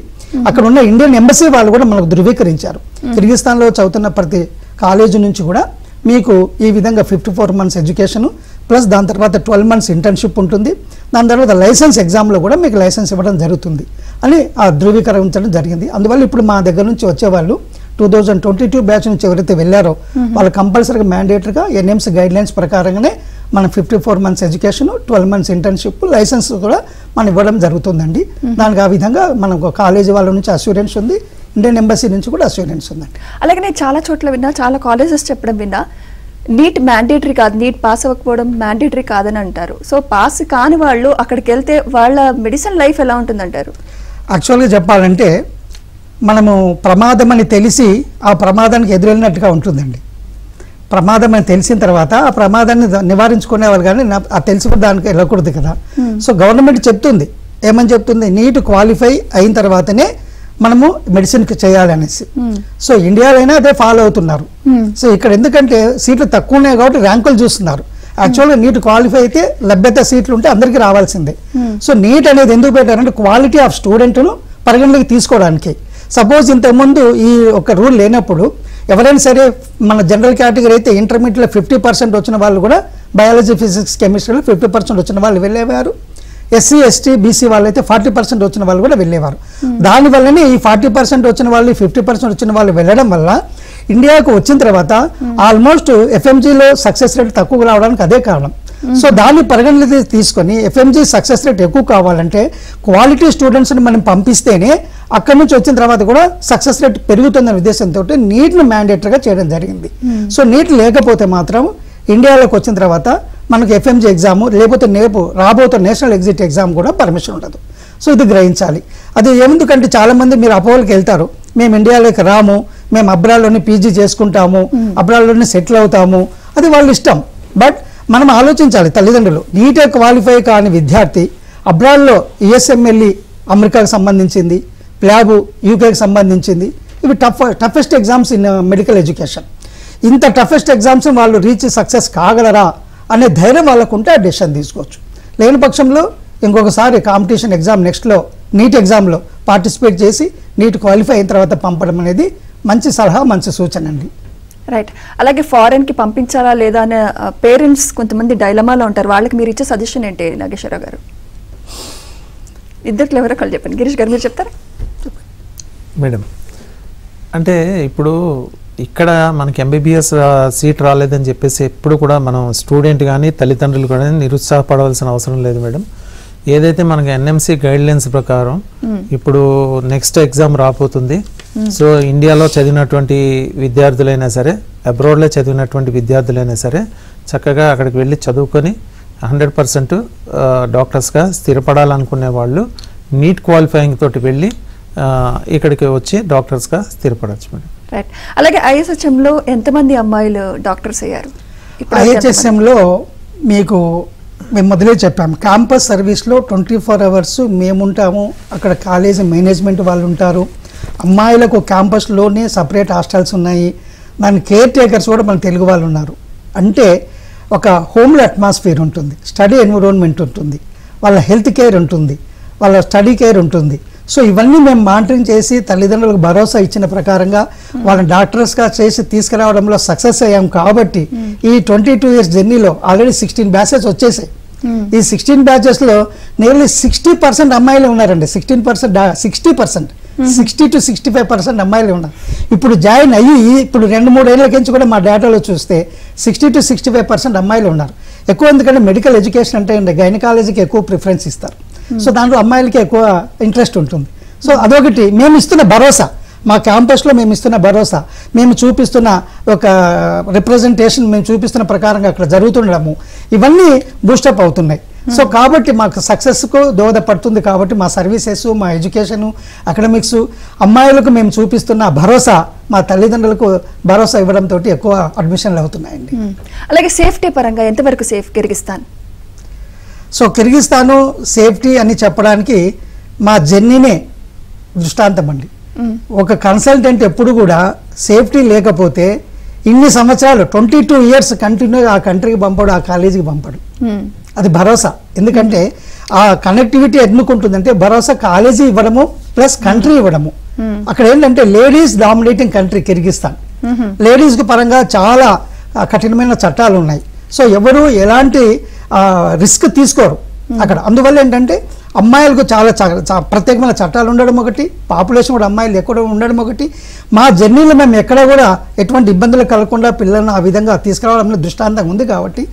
అక్కడ ఉన్న ఇండియన్ ఎంబసీ వాళ్ళు కూడా మనకు ధృవీకరించారు. కిర్గిస్తాన్లో చదువుతున్న ప్రతి కాలేజీ నుంచి కూడా మీకు ఈ విధంగా 54 months ఎడ్యుకేషను ప్లస్ దాని తర్వాత 12 months ఇంటర్న్షిప్ ఉంటుంది. దాని తర్వాత లైసెన్స్ ఎగ్జామ్లో కూడా మీకు లైసెన్స్ ఇవ్వడం జరుగుతుంది అని ధృవీకరించడం జరిగింది. అందువల్ల ఇప్పుడు మా దగ్గర నుంచి వచ్చేవాళ్ళు 2022 బ్యాచ్ నుంచి ఎవరైతే వెళ్ళారో వాళ్ళు కంపల్సరీగా మ్యాండేటరీగా ఎన్ఎంసీ గైడ్ లైన్స్ ప్రకారంగానే మనం 54 months education 12 months internship license కూడా మనం ఇవ్వడం జరుగుతుందండి. దానికి ఆ విధంగా మనకు కాలేజీ వాళ్ళ నుంచి అష్యూరెన్స్ ఉంది, ఇండియన్ ఎంబసీ నుంచి కూడా అష్యూరెన్స్ ఉందండి. అలాగే నేను చాలా చోట్ల విన్నా, చాలా కాలేజెస్ చెప్పడం విన్నా, నీట్ మ్యాండేటరీ కాదు, నీట్ పాస్ అవ్వకపోవడం మ్యాండేటరీ కాదని అంటారు. సో పాస్ కాని వాళ్ళు అక్కడికి వెళ్తే వాళ్ళ మెడిసిన్ లైఫ్ ఎలా ఉంటుందంటారు? యాక్చువల్గా చెప్పాలంటే మనము ప్రమాదం అని తెలిసి ఆ ప్రమాదానికి ఎదురెళ్ళినట్టుగా ఉంటుందండి. ప్రమాదం అని తెలిసిన తర్వాత ఆ ప్రమాదాన్ని నివారించుకునేవాళ్ళు కానీ ఆ తెలుసుకుని దానికి వెళ్ళకూడదు కదా. సో గవర్నమెంట్ చెప్తుంది, ఏమని చెప్తుంది, నీట్ క్వాలిఫై అయిన తర్వాతనే మనము మెడిసిన్కి చేయాలి అనేసి. సో ఇండియాలో అయినా అదే ఫాలో అవుతున్నారు. సో ఇక్కడ ఎందుకంటే సీట్లు తక్కువ ఉన్నాయి కాబట్టి ర్యాంకులు చూస్తున్నారు. యాక్చువల్గా నీట్ క్వాలిఫై అయితే లభ్యత సీట్లు ఉంటే అందరికీ రావాల్సిందే. సో నీట్ అనేది ఎందుకు పెట్టారంటే క్వాలిటీ ఆఫ్ స్టూడెంట్ను పరిగణలోకి తీసుకోవడానికి. సపోజ్ ఇంతకుముందు ఈ ఒక రూల్ లేనప్పుడు ఎవరైనా సరే మన జనరల్ కేటగిరీ అయితే ఇంటర్మీడియట్లో 50% వచ్చిన వాళ్ళు కూడా బయాలజీ, ఫిజిక్స్, కెమిస్ట్రీలో 50% వచ్చిన వాళ్ళు వెళ్ళేవారు. ఎస్సీ, ఎస్టీ, బీసీ వాళ్ళైతే 40% వచ్చిన వాళ్ళు కూడా వెళ్ళేవారు. దానివల్లనే ఈ 40% వచ్చిన వాళ్ళు, 50% వచ్చిన వాళ్ళు వెళ్ళడం వల్ల ఇండియాకు వచ్చిన తర్వాత ఆల్మోస్ట్ ఎఫ్ఎంజీలో సక్సెస్ రేట్ తక్కువ రావడానికి అదే కారణం. సో దాన్ని పరిగణలోకి తీసుకొని ఎఫ్ఎంజీ సక్సెస్ రేట్ ఎక్కువ కావాలంటే క్వాలిటీ స్టూడెంట్స్ని మనం పంపిస్తేనే అక్కడి నుంచి వచ్చిన తర్వాత కూడా సక్సెస్ రేట్ పెరుగుతుందనే ఉద్దేశంతో నీట్ను మ్యాండేటరీగా చేయడం జరిగింది. సో నీట్ లేకపోతే మాత్రం ఇండియాలోకి వచ్చిన తర్వాత మనకు ఎఫ్ఎంజీ ఎగ్జామ్ లేకపోతే రాబోతున్న నేషనల్ ఎగ్జిట్ ఎగ్జామ్ కూడా పర్మిషన్ ఉండదు. సో ఇది గ్రహించాలి. అది ఎందుకంటే చాలామంది మీరు అపోహలకి వెళ్తారు, మేము ఇండియాలోకి రాము, మేము అబ్రాడ్లోనే పీజీ చేసుకుంటాము, అబ్రాడ్లోనే సెటిల్ అవుతాము, అది వాళ్ళ ఇష్టం. బట్ మనం ఆలోచించాలి, తల్లిదండ్రులు నీటే క్వాలిఫై కాని విద్యార్థి అబ్రాడ్లో యుఎస్ఎంఎల్ఈ అమెరికాకు సంబంధించింది, ప్లాబ్ యూకేకి సంబంధించింది, ఇవి toughest exams in medical education. ఇంత టఫెస్ట్ ఎగ్జామ్స్ వాళ్ళు రీచ్ సక్సెస్ కాగలరా అనే ధైర్యం వాళ్ళకు ఉంటే ఆ డెసిషన్ తీసుకోవచ్చు. లేని పక్షంలో ఇంకొకసారి కాంపిటీషన్ ఎగ్జామ్ నెక్స్ట్లో నీట్ ఎగ్జామ్లో పార్టిసిపేట్ చేసి నీట్ క్వాలిఫై అయిన తర్వాత పంపడం అనేది మంచి సలహా, మంచి సూచన అండి. రైట్. అలాగే ఫారెన్కి పంపించాలా లేదా అనే పేరెంట్స్ కొంతమంది డైలమాలో ఉంటారు, వాళ్ళకి మీరు ఇచ్చే సజెషన్ ఏంటి నాగేశ్వరరావు గారు? ఇద్దరు ఎవరో ఒకళ్ళు చెప్పండి. గిరీష్ గారు మీరు చెప్తారా? మేడం, అంటే ఇప్పుడు ఇక్కడ మనకి ఎంబీబీఎస్ సీట్ రాలేదని చెప్పేసి ఎప్పుడు కూడా మనం స్టూడెంట్ కానీ తల్లిదండ్రులు కూడా నిరుత్సాహపడవలసిన అవసరం లేదు మేడం. ఏదైతే మనకి ఎన్ఎంసీ గైడ్లైన్స్ ప్రకారం ఇప్పుడు నెక్స్ట్ ఎగ్జామ్ రాబోతుంది. సో ఇండియాలో చదివినటువంటి విద్యార్థులైనా సరే, అబ్రాడ్లో చదివినటువంటి విద్యార్థులైనా సరే చక్కగా అక్కడికి వెళ్ళి చదువుకొని 100% డాక్టర్స్గా స్థిరపడాలనుకునే వాళ్ళు నీట్ క్వాలిఫైయింగ్ తోటి వెళ్ళి ఇక్కడికి వచ్చి డాక్టర్స్గా స్థిరపడవచ్చు మేడం. రైట్. అలాగే ఐఎస్హెచ్ఎంలో ఎంతమంది అమ్మాయిలు డాక్టర్స్ అయ్యారు? ఐహెచ్ఎస్ఎంలో మీకు మేము మొదలే చెప్పాము, క్యాంపస్ సర్వీస్లో 24 hours మేముంటాము, అక్కడ కాలేజీ మేనేజ్మెంట్ వాళ్ళు ఉంటారు. అమ్మాయిలకు క్యాంపస్లోనే సపరేట్ హాస్టల్స్ ఉన్నాయి, దాని కేర్ టేకర్స్ కూడా మన తెలుగు వాళ్ళు ఉన్నారు. అంటే ఒక హోమ్లీ అట్మాస్ఫియర్ ఉంటుంది, స్టడీ ఎన్విరాన్మెంట్ ఉంటుంది, వాళ్ళ హెల్త్ కేర్ ఉంటుంది, వాళ్ళ స్టడీ కేర్ ఉంటుంది. సో ఇవన్నీ మేము మానిటరింగ్ చేసి తల్లిదండ్రులకు భరోసా ఇచ్చిన ప్రకారంగా వాళ్ళని డాక్టర్స్గా చేసి తీసుకురావడంలో సక్సెస్ అయ్యాం. కాబట్టి ఈ 22 years జర్నీలో ఆల్రెడీ 16 batches వచ్చేసాయి. ఈ 16 batchesలో నియర్లీ 60% అమ్మాయిలే ఉన్నారండి. 60% to 65% అమ్మాయిలే ఉన్నారు. ఇప్పుడు జాయిన్ అయ్యి ఇప్పుడు 2-3 ఏళ్ళకించి కూడా మా డేటాలో చూస్తే 60 to 65% అమ్మాయిలు ఉన్నారు. ఎక్కువ ఎందుకంటే మెడికల్ ఎడ్యుకేషన్ అంటే గైనకాలజీకి ఎక్కువ ప్రిఫరెన్స్ ఇస్తారు. సో దాంట్లో అమ్మాయిలకి ఎక్కువ ఇంట్రెస్ట్ ఉంటుంది. సో అదొకటి మేము ఇస్తున్న భరోసా, మా క్యాంపస్లో మేము ఇస్తున్న భరోసా, మేము చూపిస్తున్న ఒక రిప్రజెంటేషన్, మేము చూపిస్తున్న ప్రకారంగా అక్కడ జరుగుతుండడము, ఇవన్నీ బూస్టప్ అవుతున్నాయి. సో కాబట్టి మాకు సక్సెస్కు దోహదపడుతుంది. కాబట్టి మా సర్వీసెస్, మా ఎడ్యుకేషను, అకాడమిక్స్, అమ్మాయిలకు మేము చూపిస్తున్న భరోసా మా తల్లిదండ్రులకు భరోసా ఇవ్వడంతో ఎక్కువ అడ్మిషన్లు అవుతున్నాయండి. అలాగే సేఫ్టీ పరంగా ఎంతవరకు సేఫ్ కిర్గిస్తాన్? సో కిర్గిస్తాను సేఫ్టీ అని చెప్పడానికి మా జర్నీనే దృష్టాంతం అండి. ఒక కన్సల్టెంట్ ఎప్పుడు కూడా సేఫ్టీ లేకపోతే ఇన్ని సంవత్సరాలు 22 years కంటిన్యూ ఆ కంట్రీకి పంపడు, ఆ కాలేజీకి పంపడు. అది భరోసా. ఎందుకంటే ఆ కనెక్టివిటీ ఎన్నుకుంటుందంటే భరోసా కాలేజీ ఇవ్వడము ప్లస్ కంట్రీ ఇవ్వడము. అక్కడ ఏంటంటే ladies dominating country Kyrgyzstan. Ladies పరంగా చాలా కఠినమైన చట్టాలు ఉన్నాయి. సో ఎవరు ఎలాంటి రిస్క్ తీసుకోరు అక్కడ. అందువల్ల ఏంటంటే అమ్మాయిలకు చాలా ప్రత్యేకమైన చట్టాలు ఉండడం ఒకటి, పాపులేషన్ కూడా అమ్మాయిలు ఎక్కడ ఉండడం ఒకటి. మా జర్నీలో మేము ఎక్కడ కూడా ఎటువంటి ఇబ్బందులు కలగకుండా పిల్లలను ఆ విధంగా తీసుకురావడంలో దృష్టాంతం ఉంది. కాబట్టి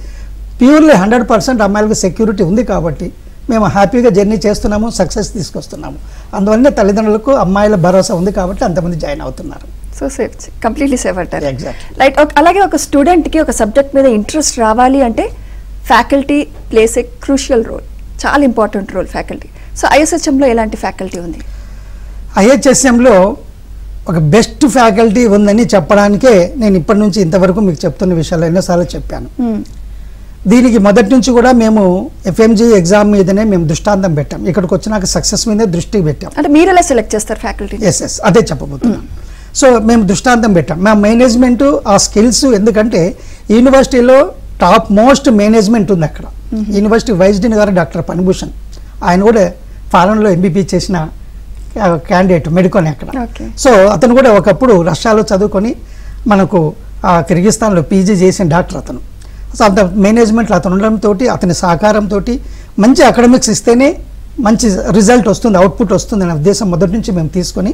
ప్యూర్లీ 100% అమ్మాయిలకు సెక్యూరిటీ ఉంది. కాబట్టి మేము హ్యాపీగా జర్నీ చేస్తున్నాము, సక్సెస్ తీసుకొస్తున్నాము. అందువల్ల తల్లిదండ్రులకు అమ్మాయిల భరోసా ఉంది కాబట్టి అంతమంది జాయిన్ అవుతున్నారు. సో సేఫ్, కంప్లీట్లీ సేఫ్ అంటారు. ఎగ్జాక్ట్లీ. రైట్. అలాగే ఒక స్టూడెంట్కి ఒక సబ్జెక్ట్ మీద ఇంట్రెస్ట్ రావాలి అంటే faculty plays a crucial role, చాలా ఇంపార్టెంట్ రోల్ ఫ్యాకల్టీ. సో ఐఎస్హెచ్ఎంలో ఎలాంటి ఫ్యాకల్టీ ఉంది? ఐహెచ్ఎస్ఎంలో ఒక బెస్ట్ ఫ్యాకల్టీ ఉందని చెప్పడానికే నేను ఇప్పటి నుంచి ఇంతవరకు మీకు చెప్తున్న విషయాలు ఎన్నోసార్లు చెప్పాను. దీనికి మొదటి నుంచి కూడా మేము ఎఫ్ఎంజీ ఎగ్జామ్ మీదనే మేము దృష్టాంతం పెట్టాం. ఇక్కడికి వచ్చినాక సక్సెస్ మీదే దృష్టి పెట్టాం. అంటే మీరు ఎలా సెలెక్ట్ చేస్తారు ఫ్యాకల్టీ? ఎస్ అదే చెప్పబోతున్నాం. సో మేము దృష్టాంతం పెట్టాం. మా మేనేజ్మెంట్ ఆ స్కిల్స్, ఎందుకంటే యూనివర్సిటీలో టాప్ మోస్ట్ మేనేజ్మెంట్ ఉంది అక్కడ. యూనివర్సిటీ వైస్ డీన్ గారు డాక్టర్ పనిభూషణ్, ఆయన కూడా ఫారెన్లో ఎంబీబీ చేసిన క్యాండిడేట్ మెడికోని అక్కడ. సో అతను కూడా ఒకప్పుడు రష్యాలో చదువుకొని మనకు కిర్గిస్తాన్లో పీజీ చేసిన డాక్టర్ అతను. సో అంత మేనేజ్మెంట్లో అతను ఉండడంతో అతని సహకారంతో మంచి అకాడమిక్స్ ఇస్తేనే మంచి రిజల్ట్ వస్తుంది, అవుట్పుట్ వస్తుంది అనే ఉద్దేశం మొదటి నుంచి మేము తీసుకొని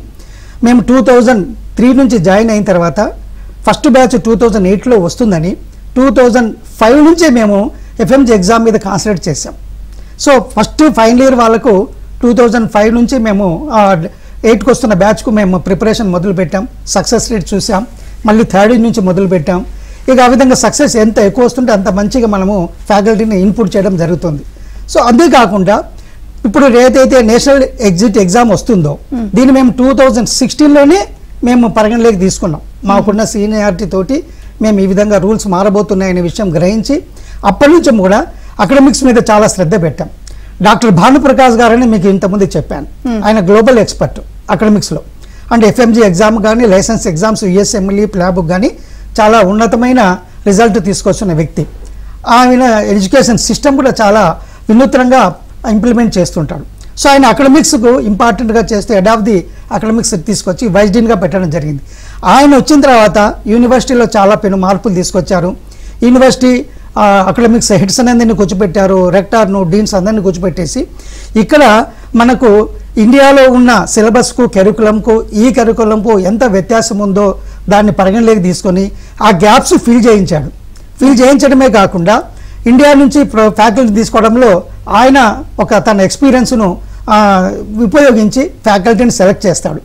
మేము 2003 నుంచి జాయిన్ అయిన తర్వాత ఫస్ట్ బ్యాచ్ 2008లో వస్తుందని 2005 నుంచే మేము FMG ఎగ్జామ్ మీద కాన్సన్ట్రేట్ చేసాం. సో ఫస్ట్ ఫైనల్ ఇయర్ వాళ్ళకు 2005 నుంచి మేము 8కి వస్తున్న బ్యాచ్కు మేము ప్రిపరేషన్ మొదలు పెట్టాం. సక్సెస్ రేట్ చూసాం. మళ్ళీ థర్డ్ ఇయర్ నుంచి మొదలు పెట్టాం. ఇక ఆ విధంగా సక్సెస్ ఎంత ఎక్కువ వస్తుంటే అంత మంచిగా మనము ఫ్యాకల్టీని ఇన్పుట్ చేయడం జరుగుతుంది. సో అంతేకాకుండా ఇప్పుడు ఏదైతే నేషనల్ ఎగ్జిట్ ఎగ్జామ్ వస్తుందో దీన్ని మేము 2016లోనే మేము పరిగణలోకి తీసుకున్నాం. మాకున్న సీనియారిటీ తోటి మేము ఈ విధంగా రూల్స్ మారబోతున్నాయనే విషయం గ్రహించి అప్పటి నుంచి కూడా అకాడమిక్స్ మీద చాలా శ్రద్ధ పెట్టాం. డాక్టర్ భానుప్రకాష్ గారని మీకు ఇంతకుముందు చెప్పాను. ఆయన గ్లోబల్ ఎక్స్పర్ట్ అకాడమిక్స్లో. అంటే FMG ఎగ్జామ్ కానీ లైసెన్స్ ఎగ్జామ్స్ USMLE ప్లాబ్ కానీ చాలా ఉన్నతమైన రిజల్ట్ తీసుకొస్తున్న వ్యక్తి. ఆయన ఎడ్యుకేషన్ సిస్టమ్ కూడా చాలా వినూత్నంగా ఇంప్లిమెంట్ చేస్తుంటాడు. సో ఆయన అకాడమిక్స్కు ఇంపార్టెంట్గా చేస్తే హెడ్ ఆఫ్ ది అకాడమిక్స్ తీసుకొచ్చి వైస్ డీన్గా పెట్టడం జరిగింది. ఆయన వచ్చిన తర్వాత యూనివర్సిటీలో చాలా పెను మార్పులు తీసుకొచ్చారు. యూనివర్సిటీ అకాడమిక్స్ హెడ్స్ అందరినీ కూర్చోబెట్టారు, రెక్టార్ను డీన్స్ అందరినీ కూర్చోబెట్టేసి ఇక్కడ మనకు ఇండియాలో ఉన్న సిలబస్కు కెరికులంకు ఈ కెరికులంకు ఎంత వ్యత్యాసం ఉందో దాన్ని పరిగణలోకి తీసుకొని ఆ గ్యాప్స్ ఫిల్ చేయించడమే కాకుండా ఇండియా నుంచి ఫ్యాకల్టీ తీసుకోవడంలో ఆయన తన ఎక్స్పీరియన్స్ను ఉపయోగించి ఫ్యాకల్టీని సెలెక్ట్ చేస్తాడు.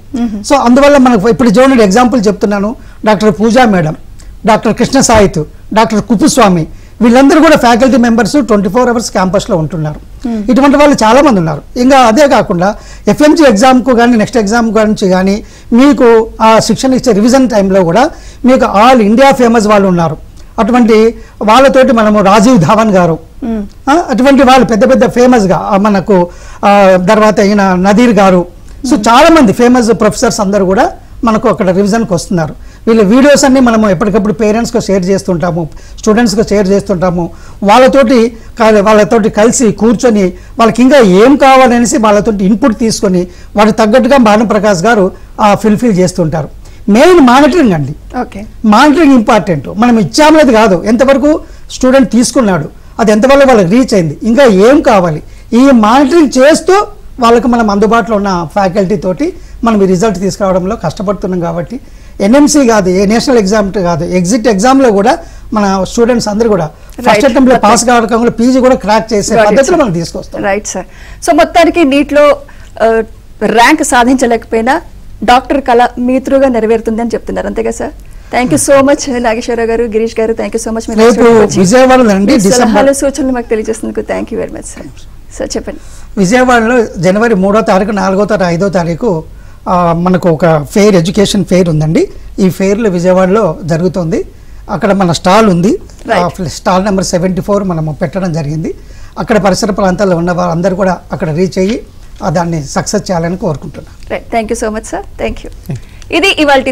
సో అందువల్ల మనకు ఇప్పుడు చూడండి ఎగ్జాంపుల్ చెప్తున్నాను. Doctor Pooja madam, doctor Krishna సాయిత్, డాక్టర్ కుప్పుస్వామి వీళ్ళందరూ కూడా ఫ్యాకల్టీ మెంబర్స్ 24 అవర్స్ క్యాంపస్లో ఉంటున్నారు. ఇటువంటి వాళ్ళు చాలామంది ఉన్నారు. ఇంకా అదే కాకుండా FMG ఎగ్జామ్కు కానీ నెక్స్ట్ ఎగ్జామ్ గురించి కానీ మీకు ఆ శిక్షణ ఇచ్చే రివిజన్ టైంలో కూడా మీకు ఆల్ ఇండియా ఫేమస్ వాళ్ళు ఉన్నారు. అటువంటి వాళ్ళతోటి మనము రాజీవ్ ధావన్ గారు అటువంటి వాళ్ళు పెద్ద పెద్ద ఫేమస్గా మనకు తర్వాత ఈయన నదీర్ గారు. సో చాలామంది ఫేమస్ ప్రొఫెసర్స్ అందరూ కూడా మనకు అక్కడ రివిజన్కి వస్తున్నారు. వీళ్ళ వీడియోస్ అన్ని మనము ఎప్పటికప్పుడు పేరెంట్స్కి షేర్ చేస్తుంటాము, స్టూడెంట్స్కి షేర్ చేస్తుంటాము. వాళ్ళతోటి కలిసి కూర్చొని వాళ్ళకి ఇంకా ఏం కావాలనేసి వాళ్ళతోటి ఇన్పుట్ తీసుకొని వాటికి తగ్గట్టుగా భానుప్రకాష్ గారు ఫిల్ చేస్తుంటారు. మెయిన్ మానిటరింగ్ అండి. Monitoring important. మనం ఇచ్చామనేది కాదు, ఎంతవరకు స్టూడెంట్ తీసుకున్నాడు, అది ఎంతవరకు వాళ్ళకి రీచ్ అయింది, ఇంకా ఏం కావాలి, ఈ మానిటరింగ్ చేస్తూ వాళ్ళకి మనం అందుబాటులో ఉన్న ఫ్యాకల్టీ తోటి మనం ఈ రిజల్ట్ తీసుకురావడంలో కష్టపడుతున్నాం. కాబట్టి NMC కాదు, ఏ నేషనల్ ఎగ్జామ్ కాదు, ఎగ్జిట్ ఎగ్జామ్లో కూడా మన స్టూడెంట్స్ అందరూ కూడా ఫస్ట్ అటెంప్ట్లో పాస్ కావడం PG కూడా క్రాక్ చేసే పద్ధతిలో మనం తీసుకొస్తాం. Right sir. సో మొత్తానికి నీట్లో ర్యాంక్ సాధించలేకపోయినా డాక్టర్ కళ మీ త్రూగా నెరవేరుతుంది అని చెప్తున్నారు, అంతేగా sir? Thank you so much Nageswararao గారు, గిరీష్ గారు, థ్యాంక్ యూ సో మచ్. సలహాలు సూచనలు మాకు తెలియజేసినందుకు thank you very much sir. Sir చెప్పండి. విజయవాడలో జనవరి 3వ తారీఖు, 4వ తారీఖు, 5వ తారీఖు మనకు ఒక ఫెయిర్, ఎడ్యుకేషన్ ఫెయిర్ ఉందండి. ఈ ఫెయిర్లో విజయవాడలో జరుగుతుంది. అక్కడ మన స్టాల్ ఉంది, స్టాల్ నెంబర్ 74 మనము పెట్టడం జరిగింది. అక్కడ పరిసర ప్రాంతాల్లో ఉన్న వారందరూ కూడా అక్కడ రీచ్ అయ్యి దాన్ని సక్సెస్ చేయాలని కోరుకుంటున్నాను. Thank you so much sir. Thank you. ఇది ఇవాల్టి